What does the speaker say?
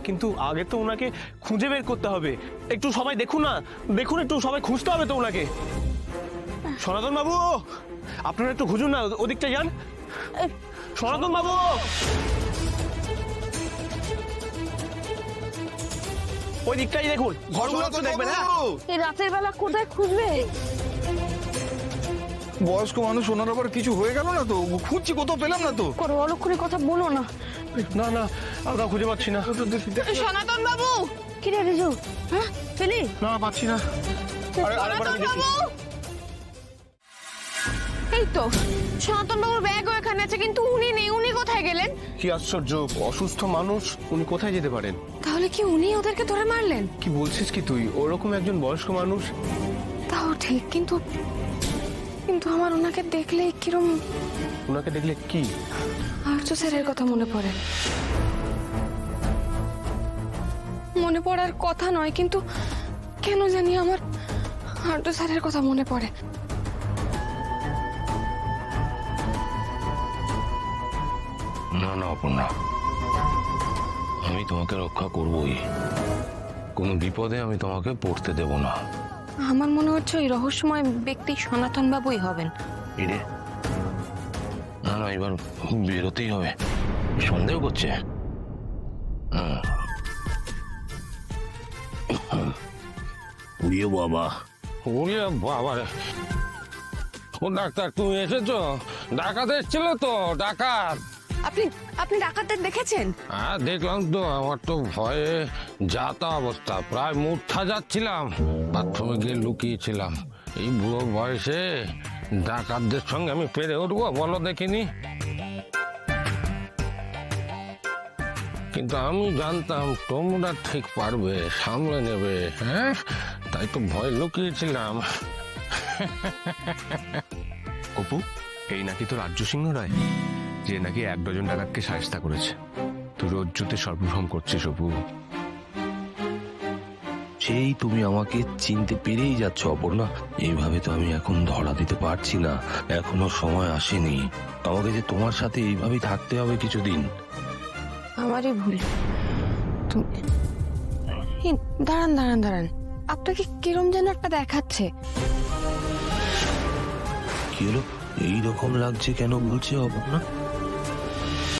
কিন্তু আগে তো ওনাকে খুঁজে বের করতে হবে। একটু সবাই দেখুন না, দেখুন একটু সবাই খুঁজতে হবে তো ওনাকে। সনাতন বাবু, আপনারা একটু খুঁজুন না, ওদিকটা যান। সনাতন বাবু, ওই দিকটাই দেখুন, ঘরগুলো তো দেখবেন। হ্যাঁ, এই রাতের বেলা কোথায় খুঁজবে? বয়স্ক মানুষ, ওনার আবার কিছু হয়ে গেল না তো? খুঁজছি, কোথাও পেলাম না তো। করো অলক্ষণের কথা বলো না। না না, আমরা খুঁজে পাচ্ছি না। সনাতন বাবু, কি রে রিজু? হ্যাঁ পেলি? না, পাচ্ছি না। আরেকবার আমি দেখি। এই তো সনাতন বাবুর ব্যাগও এখানে আছে, কিন্তু উনি নেই। উনি কোথায় গেলেন? কি আশ্চর্য, অসুস্থ মানুষ, উনি কোথায় যেতে পারেন? তাহলে কি উনি ওদেরকে ধরে মারলেন? কি বলছিস কি তুই? ওরকম একজন বয়স্ক মানুষ। তাও ঠিক, কিন্তু কিন্তু আমার ওনাকে দেখলেই কিরম ওনাকে দেখলে কি? আর্য স্যারের কথা মনে পড়ে। মনে পড়ার কথা নয়, কিন্তু কেন জানি আমার আর্য স্যারের কথা মনে পড়ে। না না অপর্ণা, আমি তোমাকে রক্ষা করবই। কোনো বিপদে আমি তোমাকে পড়তে দেব না। আমার মনে হচ্ছে ওই রহস্যময় ব্যক্তি সনাতন বাবুই হবেন। এরে, না না, এবার বেরোতেই হবে। সন্দেহ করছে। উড়িয়ে বাবা, ওরে বাবা রে! ও ডাক্তার, তুমি এসেছো? ডাকাত এসেছিল তো, ডাকাত। আপনি আপনি ডাকাতদের দেখেছেন? হ্যাঁ দেখলাম তো, আমার তো ভয়ে যাতা অবস্থা, প্রায় মূর্ছা যাচ্ছিলাম। বাথরুমে গিয়ে লুকিয়েছিলাম। এই বুড়ো বয়সে ডাকাতদের সঙ্গে আমি পেরে উঠবো বলো দেখিনি? কিন্তু আমি জানতাম তোমরা ঠিক পারবে, সামলে নেবে। হ্যাঁ, তাই তো ভয় লুকিয়েছিলাম। অপু, এই নাকি তোর রাজ্য সিংহ রায়, যে নাকি 1 ডজন ডাকাতকে সাহায্য করেছে। তুই রজ্জুতে সর্বভ্রম করছিস অপু। সেই তুমি আমাকে চিনতে পেরেই যাচ্ছ অপর্ণা। এইভাবে তো আমি এখন ধরা দিতে পারছি না, এখনো সময় আসেনি। আমাকে যে তোমার সাথে এইভাবেই থাকতে হবে কিছুদিন। আমারই ভুল। দাঁড়ান দাঁড়ান দাঁড়ান, আপনাকে কিরম যেন একটা দেখাচ্ছে। কি হলো, এইরকম লাগছে কেন বলছে অপর্ণা?